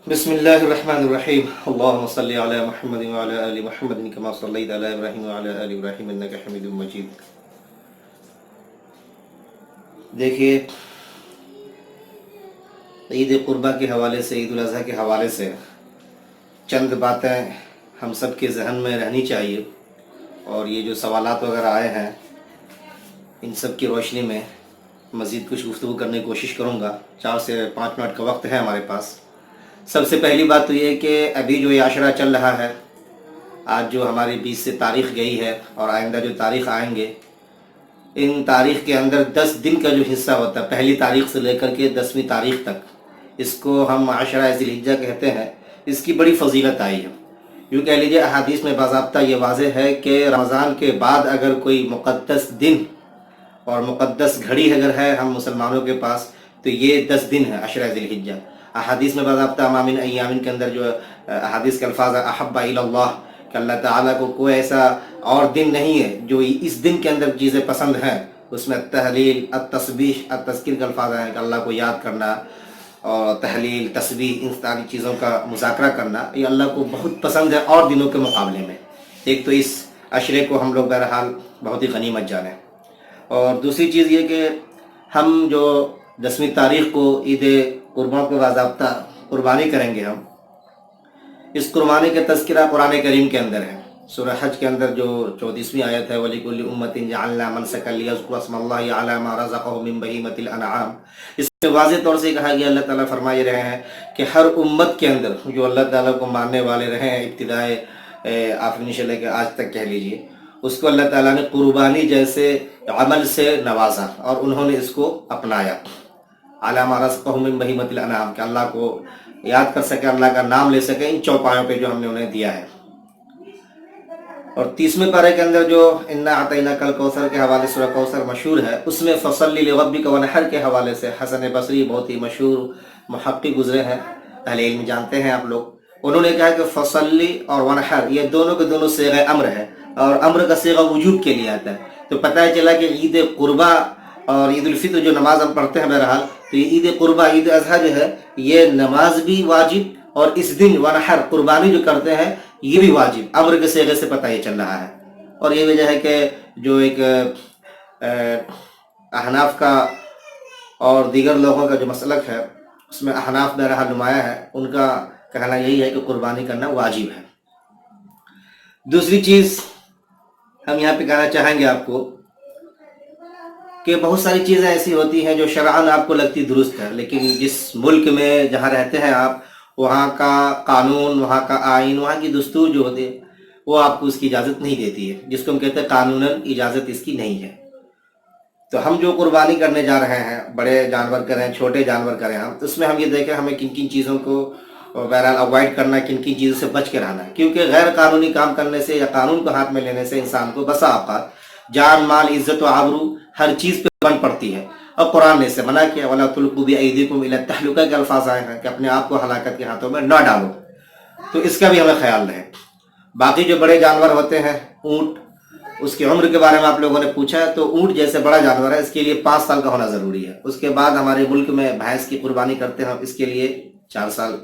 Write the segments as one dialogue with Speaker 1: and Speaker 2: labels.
Speaker 1: بسم اللہ الرحمن الرحیم اللہم صلی علی محمد وعلی آل محمد کما صلیت علی ابراہیم وعلی آل ابراہیم انک حمید مجید۔ دیکھیے، عید قربہ کے حوالے سے، عید الاضحیٰ کے حوالے سے چند باتیں ہم سب کے ذہن میں رہنی چاہیے، اور یہ جو سوالات وغیرہ آئے ہیں ان سب کی روشنی میں مزید کچھ گفتگو کرنے کی کوشش کروں گا۔ 4 سے 5 منٹ کا وقت ہے ہمارے پاس۔ سب سے پہلی بات تو یہ کہ ابھی جو یہ عشرہ چل رہا ہے، آج جو ہماری 20 سے تاریخ گئی ہے اور آئندہ جو تاریخ آئیں گے، ان تاریخ کے اندر 10 دن کا جو حصہ ہوتا ہے، پہلی تاریخ سے لے کر کے 10ویں تاریخ تک، اس کو ہم عشرہ ذی الحجہ کہتے ہیں۔ اس کی بڑی فضیلت آئی ہے۔ یوں کہہ لیجیے، احادیث میں باضابطہ یہ واضح ہے کہ رمضان کے بعد اگر کوئی مقدس دن اور مقدس گھڑی اگر ہے ہم مسلمانوں کے پاس، تو یہ 10 دن ہے عشرہ ذی الحجہ۔ احادیث میں باضابطہ ما من ایام کے اندر جو احادیث کے الفاظ احب الی اللہ، کہ اللہ تعالیٰ کو کوئی ایسا اور دن نہیں ہے جو اس دن کے اندر چیزیں پسند ہیں۔ اس میں تحلیل، التسبیح، التذکیر کے الفاظ ہیں کہ اللہ کو یاد کرنا، اور تحلیل، تسبیح، ان ساری چیزوں کا مذاکرہ کرنا، یہ اللہ کو بہت پسند ہے اور دنوں کے مقابلے میں۔ ایک تو اس عشرے کو ہم لوگ بہرحال بہت ہی غنیمت جانیں، اور دوسری چیز یہ کہ ہم جو 10ویں تاریخ کو عید قربان کو باضابطہ قربانی کریں گے، ہم اس قربانی کا تذکرہ قرآن کریم کے اندر ہے۔ سورہ حج کے اندر جو 34ویں آیت ہے، وَلِكُلِّ أُمَّةٍ جَعَلْنَا مَنْسَكًا لِيَذْكُرُوا اسْمَ اللَّهِ عَلَىٰ مَا رَزَقَهُم مِّن بَهِيمَةِ الْأَنْعَامِ، اس میں واضح طور سے کہا گیا، اللہ تعالیٰ فرما رہے ہیں کہ ہر امت کے اندر جو اللہ تعالیٰ کو ماننے والے رہے ہیں، ابتدائے آفرینی سے لے کے آج تک کہہ لیجئے، اس کو اللہ تعالیٰ نے قربانی جیسے عمل سے نوازا اور انہوں نے اس کو اپنایا۔ عَلَىٰ مَا رَزَقَهُم مِّن بَهِيمَةِ الْأَنْعَامِ، کہ اللہ کو یاد کر سکے، اللہ کا نام لے سکے ان چوپایوں پہ جو ہم نے انہیں دیا ہے۔ اور 30ویں پارے کے اندر جو اِنَّا أَعْطَيْنَاكَ الْكَوْثَرَ کے حوالے سے، سورہ کوثر مشہور ہے، اس میں فَصَلِّ لِرَبِّكَ وَانْحَرْ کے حوالے سے حسن بصری بہت ہی مشہور محقق گزرے ہیں، اہل علم جانتے ہیں آپ لوگ، انہوں نے کہا کہ فَصَلِّ اور وَانْحَرْ یہ دونوں کے دونوں صیغہ امر ہے، اور امر کا صیغہ وجوب کے لیے آتا ہے۔ تو پتہ چلا کہ عید قربہ اور عید الفطر جو نماز ہم پڑھتے ہیں بہرحال، تو یہ عید قربہ، عید اضحیٰ جو ہے، یہ نماز بھی واجب، اور اس دن وَانْحَرْ قربانی جو کرتے ہیں یہ بھی واجب، امر کے صیغے سے پتہ یہ چل رہا ہے۔ اور یہ وجہ ہے کہ جو ایک احناف کا اور دیگر لوگوں کا جو مسلک ہے، اس میں احناف بہرحال نمایاں ہے، ان کا کہنا یہی ہے کہ قربانی کرنا واجب ہے۔ دوسری چیز ہم یہاں پہ کہنا چاہیں گے آپ کو کہ بہت ساری چیزیں ایسی ہوتی ہیں جو شرعاً آپ کو لگتی درست ہے، لیکن جس ملک میں جہاں رہتے ہیں آپ، وہاں کا قانون، وہاں کا آئین، وہاں کی دستور جو ہوتی ہے، وہ آپ کو اس کی اجازت نہیں دیتی ہے، جس کو ہم کہتے ہیں قانوناً اجازت اس کی نہیں ہے۔ تو ہم جو قربانی کرنے جا رہے ہیں، بڑے جانور کریں، چھوٹے جانور کریں، ہم اس میں ہم یہ دیکھیں ہمیں کن کن چیزوں کو بہرحال اوائڈ کرنا ہے، کن کن چیزوں سے بچ کے رہنا ہے، کیونکہ غیر قانونی کام کرنے سے یا قانون کو ہاتھ میں لینے سے انسان کو بسا اوقات جان، مال، عزت و آبرو ہر چیز پہ بن پڑتی ہے۔ اور قرآن نے اسے منع کیا، وَلَا تُلْقُوا بِأَيْدِيكُمْ إِلَى التَّهْلُكَةِ کے الفاظ آئے ہیں کہ اپنے آپ کو ہلاکت کے ہاتھوں میں نہ ڈالو، تو اس کا بھی ہمیں خیال رہے۔ باقی جو بڑے جانور ہوتے ہیں، اونٹ، اس کی عمر کے بارے میں آپ لوگوں نے پوچھا ہے، تو اونٹ جیسے بڑا جانور ہے، اس کے لیے 5 سال کا ہونا ضروری ہے۔ اس کے بعد ہمارے ملک میں بھینس کی قربانی کرتے ہیں، اس کے لیے 4 سال،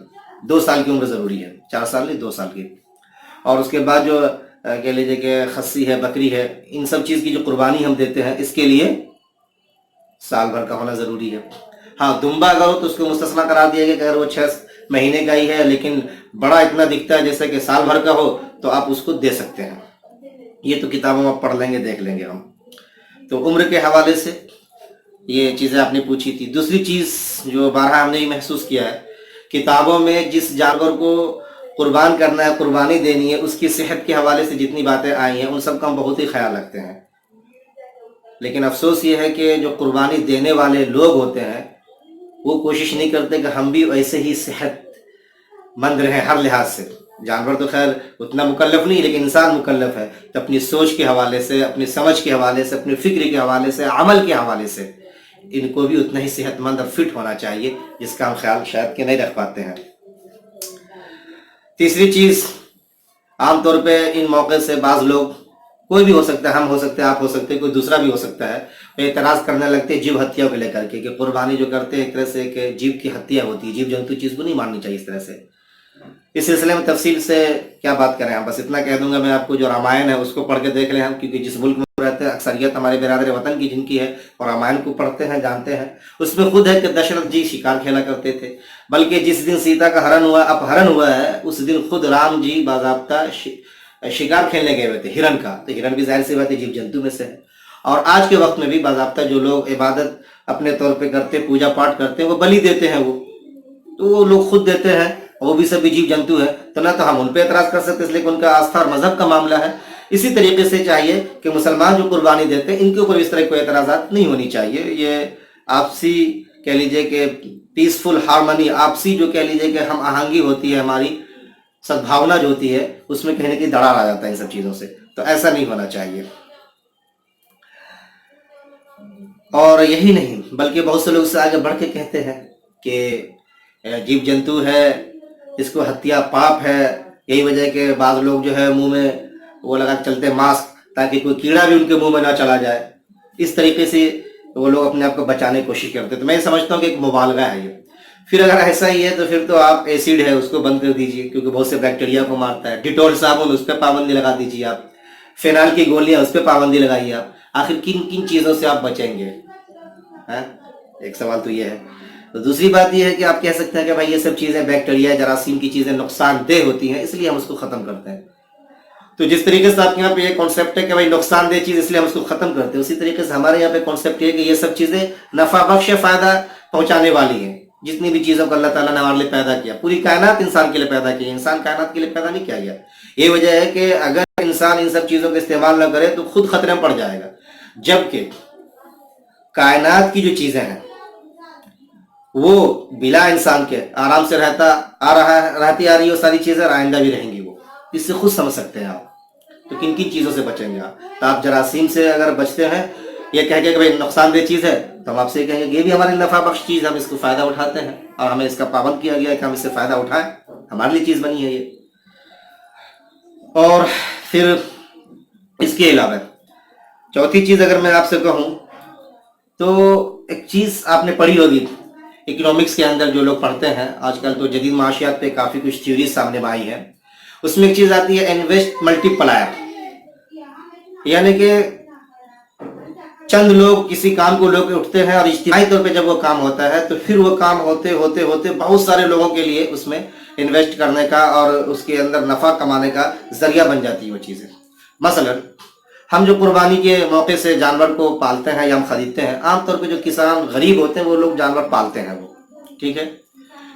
Speaker 1: 2 سال کی عمر ضروری ہے، 4 سال نہیں 2 سال کی۔ اور اس کے بعد جو کہہ لیجیے کہ خصی ہے، بکری ہے، ان سب چیز کی جو قربانی ہم دیتے ہیں، اس کے لیے سال بھر کا ہونا ضروری ہے۔ ہاں، دمبا اگر ہو تو اس کو مستثنیٰ قرار دیا گیا کہ اگر وہ 6 مہینے کا ہی ہے لیکن بڑا اتنا دکھتا ہے جیسے کہ سال بھر کا ہو، تو آپ اس کو دے سکتے ہیں۔ یہ تو کتابوں میں پڑھ لیں گے، دیکھ لیں گے ہم۔ تو عمر کے حوالے سے یہ چیزیں آپ نے پوچھی تھی۔ دوسری چیز جو بارہا ہم نے یہ محسوس کیا ہے، کتابوں میں جس جانور کو قربان کرنا ہے، قربانی دینی ہے، اس کی صحت کے حوالے سے جتنی باتیں آئی ہیں ان سب کا ہم بہت ہی خیال رکھتے ہیں، لیکن افسوس یہ ہے کہ جو قربانی دینے والے لوگ ہوتے ہیں وہ کوشش نہیں کرتے کہ ہم بھی ایسے ہی صحت مند رہیں ہر لحاظ سے۔ جانور تو خیر اتنا مکلف نہیں، لیکن انسان مکلف ہے، تو اپنی سوچ کے حوالے سے، اپنی سمجھ کے حوالے سے، اپنی فکر کے حوالے سے، عمل کے حوالے سے ان کو بھی اتنا ہی صحت مند اور فٹ ہونا چاہیے، جس کا ہم خیال شاید کہ نہیں رکھ پاتے ہیں۔ تیسری چیز، عام طور پہ ان موقع سے بعض لوگ کوئی بھی ہو سکتا ہے، ہم ہو سکتے ہیں، آپ ہو سکتے ہیں، کوئی دوسرا بھی ہو سکتا ہے، اعتراض کرنے لگتے ہیں جیو ہتیا کو لے کر کے کہ قربانی جو کرتے ہیں ایک طرح سے کہ جیو کی ہتیا ہوتی ہے، جیو جنتو چیز کو نہیں مارنی چاہیے اس طرح سے۔ اس سلسلے میں تفصیل سے کیا بات کریں ہم، بس اتنا کہہ دوں گا میں آپ کو، جو رامائن ہے اس کو پڑھ کے دیکھ لیں ہم، کیونکہ جس ملک میں رہتے ہیں اکثریت ہمارے برادر وطن کی جن کی ہے اور رامائن کو پڑھتے ہیں جانتے ہیں، اس میں خود ہے کہ دشرتھ جی شکار کھیلا کرتے تھے، بلکہ جس دن سیتا کا اپہرن ہوا ہے اس دن خود رام جی باضابطہ شکار کھیلنے گئے ہوئے تھے ہرن کا، تو ہرن بھی ظاہر سی بات ہے جیو جنتو میں سے ہے، اور آج کے وقت میں بھی باضابطہ جو لوگ عبادت اپنے طور پہ کرتے، پوجا پاٹ کرتے ہیں، وہ بلی دیتے ہیں، وہ تو وہ لوگ خود دیتے ہیں، وہ بھی سبھی جیو جنتو ہے، تو نہ تو ہم ان پہ اعتراض کر سکتے اس لیے کہ ان کا آستھا اور مذہب کا معاملہ ہے۔ اسی طریقے سے چاہیے کہ مسلمان جو قربانی دیتے ہیں ان کے اوپر اس طرح کوئی اعتراضات نہیں ہونی چاہیے، یہ آپسی کہہ لیجئے کہ پیسفل ہارمنی، آپسی جو کہہ لیجئے کہ ہم آہنگی ہوتی ہے، ہماری سدبھاونا جو ہوتی ہے اس میں کہیں نہ کہیں دراڑ آ جاتا ہے ان سب چیزوں سے، تو ایسا نہیں ہونا چاہیے۔ اور یہی نہیں بلکہ بہت سے لوگ اس سے آگے بڑھ کے کہتے ہیں کہ جیو جنتو ہے، اس کو ہتیا پاپ ہے، یہی وجہ ہے کہ بعض لوگ جو ہے منہ میں وہ لگا کے چلتے ہیں ماسک، تاکہ کوئی کیڑا بھی ان کے منہ میں نہ چلا جائے، اس طریقے سے وہ لوگ اپنے آپ کو بچانے کی کوشش کرتے ہیں، تو میں سمجھتا ہوں کہ ایک مبالغہ ہے یہ۔ پھر اگر ایسا ہی ہے تو پھر تو آپ ایسیڈ ہے اس کو بند کر دیجئے، کیونکہ بہت سے بیکٹیریا کو مارتا ہے، ڈیٹول صابن اس پہ پابندی لگا دیجئے آپ، فینال کی گولیاں اس پہ پابندی لگائیے آپ، آخر کن کن چیزوں سے آپ بچیں گے؟ ایک سوال تو یہ ہے۔ تو دوسری بات یہ ہے کہ آپ کہہ سکتے ہیں کہ بھائی یہ سب چیزیں بیکٹیریا جراثیم کی چیزیں نقصان دہ ہوتی ہیں، اس لیے ہم اس کو ختم کرتے ہیں۔ تو جس طریقے سے آپ کے یہاں پہ یہ کانسیپٹ ہے کہ بھائی نقصان دہ چیز اس لیے ہم اس کو ختم کرتے ہیں، اسی طریقے سے ہمارے یہاں پہ کانسیپٹ یہ ہے کہ یہ سب چیزیں نفع بخش فائدہ پہنچانے والی ہیں۔ جتنی بھی چیزوں کو اللہ تعالیٰ نے ہمارے لیے پیدا کیا، پوری کائنات انسان کے لیے پیدا کی، انسان کائنات کے لیے پیدا نہیں کیا گیا۔ یہ وجہ ہے کہ اگر انسان ان سب چیزوں کا استعمال نہ کرے تو خود خطرے میں پڑ جائے گا، جبکہ کائنات کی جو چیزیں ہیں وہ بلا انسان کے آرام سے رہتی آ رہی ہے، وہ ساری چیزیں آئندہ بھی رہیں گی، وہ اس سے خود سمجھ سکتے ہیں آپ۔ تو کن کن چیزوں سے بچیں گے آپ؟ تو آپ جراثیم سے اگر بچتے ہیں، یہ کہہ کے کہ بھائی نقصان دہ چیز ہے، تو ہم آپ سے کہیں گے یہ بھی ہماری نفع بخش چیز، ہم اس کو فائدہ اٹھاتے ہیں اور ہمیں اس کا پابند کیا گیا ہے کہ ہم اس سے فائدہ اٹھائیں، ہمارے لیے چیز بنی ہے یہ۔ اور پھر اس کے علاوہ چوتھی چیز اگر میں آپ سے کہوں تو ایک چیز آپ نے پڑھی ہوگی اکنامکس کے اندر، جو لوگ پڑھتے ہیں آج کل تو جدید معاشیات پہ کافی کچھ تھیوریز سامنے میں آئی ہیں، اس میں ایک چیز آتی ہے انویسٹ ملٹی پلائر، یعنی کہ چند لوگ کسی کام کو لے کے اٹھتے ہیں اور اجتماعی طور پہ جب وہ کام ہوتا ہے تو پھر وہ کام ہوتے ہوتے ہوتے بہت سارے لوگوں کے لیے اس میں انویسٹ کرنے کا اور اس کے اندر نفع کمانے کا ذریعہ بن جاتی ہے وہ چیزیں۔ مثلا ہم جو قربانی کے موقع سے جانور کو پالتے ہیں یا ہم خریدتے ہیں، عام طور پہ جو کسان غریب ہوتے ہیں وہ لوگ جانور پالتے ہیں، وہ ٹھیک ہے،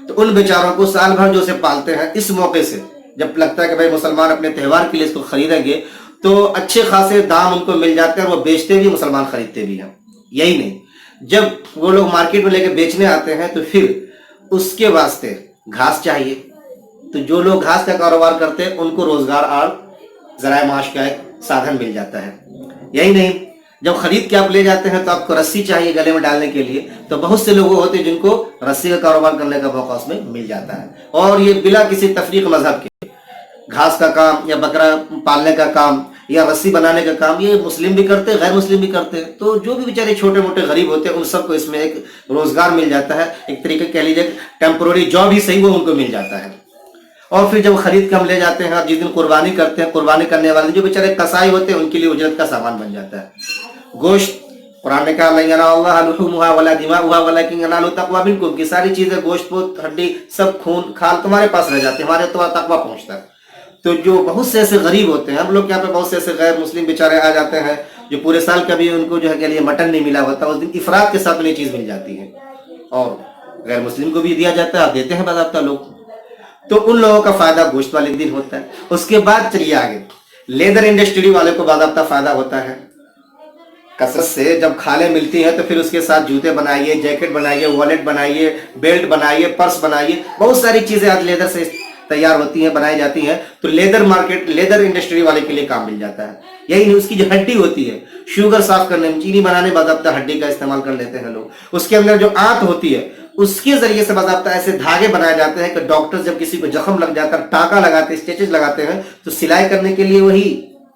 Speaker 1: تو ان بیچاروں کو سال بھر جو اسے پالتے ہیں، اس موقع سے جب لگتا ہے کہ بھائی مسلمان اپنے تہوار کے لیے اس کو خریدیں گے تو اچھے خاصے دام ان کو مل جاتے ہیں اور وہ بیچتے بھی، مسلمان خریدتے بھی ہیں۔ یہی نہیں، جب وہ لوگ مارکیٹ میں لے کے بیچنے آتے ہیں تو پھر اس کے واسطے گھاس چاہیے، تو جو لوگ گھاس کا کاروبار کرتے ہیں ان کو روزگار اور ذرائع معاش کا ایک سادھن مل جاتا ہے۔ یہی نہیں، جب خرید کے آپ لے جاتے ہیں تو آپ کو رسی چاہیے گلے میں ڈالنے کے لیے، تو بہت سے لوگ ہوتے ہیں جن کو رسی کا کاروبار کرنے کا موقع اس میں مل جاتا ہے، اور یہ بلا کسی تفریق مذہب کے گھاس کا کام یا بکرا پالنے کا کام یا رسی بنانے کا کام یہ مسلم بھی کرتے ہیں، غیر مسلم بھی کرتے ہیں، تو جو بھی بیچارے چھوٹے موٹے غریب ہوتے ہیں ان سب کو اس میں ایک روزگار مل جاتا ہے، ایک طریقے کہہ لیجیے ٹیمپروری جاب ہی صحیح وہ ان کو مل جاتا ہے۔ اور پھر جب خرید کے ہم لے جاتے ہیں اور جس دن قربانی کرتے ہیں، قربانی کرنے والے جو بیچارے کسائی ہوتے ہیں ان کے لیے اجرت کا سامان بن جاتا ہے۔ گوشت، قرآن نے کہا لن ینال اللہ لحومها ولا دماؤها ولکن ینالہ التقوی منکم، کہ ساری چیزیں گوشت پوت ہڈی سب خون کھال تمہارے پاس رہ جاتے ہیں، ہمارے تو تقوی پہنچتا ہے۔ تو جو بہت سے ایسے غریب ہوتے ہیں، ہم لوگ یہاں پہ بہت سے ایسے غیر مسلم بیچارے آ جاتے ہیں جو پورے سال کبھی ان کو جو ہے کہ لیے مٹن نہیں ملا ہوتا، اس دن افراد کے ساتھ انہیں چیز مل جاتی ہے اور غیر مسلم کو بھی دیا جاتا ہے اور دیتے ہیں باضابطہ لوگ، تو ان لوگوں کا فائدہ گوشت والے دن ہوتا ہے۔ اس کے بعد چلیے آگے، لیدر انڈسٹری والے کو باضابطہ فائدہ ہوتا ہے کثرت سے، جب کھالیں ملتی ہیں تو پھر اس کے ساتھ جوتے بنائیے، جیکٹ بنائیے، والیٹ بنائیے، بیلٹ بنائیے، پرس بنائیے، بہت ساری چیزیں آج لیدر سے تیار ہوتی ہیں، بنائی جاتی ہیں، تو لیدر مارکیٹ لیدر انڈسٹری والے کے لیے کام مل جاتا ہے۔ یہی نہیں، اس کی جو ہڈی ہوتی ہے، شوگر صاف کرنے میں، چینی بنانے باضابطہ ہڈی کا استعمال کر لیتے ہیں لوگ، اس کے اندر جو آنت ہوتی ہے اس کے ذریعے سے باضابطہ ایسے دھاگے بنائے جاتے ہیں کہ ڈاکٹر جب کسی کو زخم لگ جاتا ہے، ٹانکا لگاتے ہیں، اسٹیچز لگاتے ہیں، تو سلائی کرنے کے لیے وہی